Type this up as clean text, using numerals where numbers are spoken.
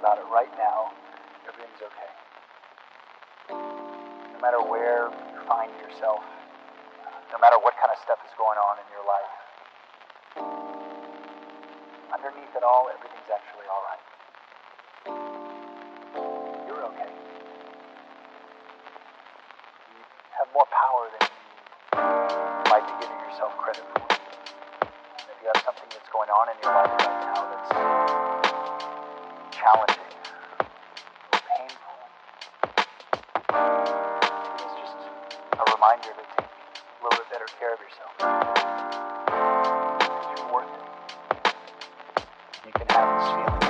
about it right now, everything's okay. No matter where you find yourself, no matter what kind of stuff is going on in your life, underneath it all, everything's actually all right. You're okay. You have more power than you might be giving yourself credit for. And if you have something that's going on in your life right now that's challenging or painful, it's just a reminder to take a little bit better care of yourself. Because you're worth it. You can have this feeling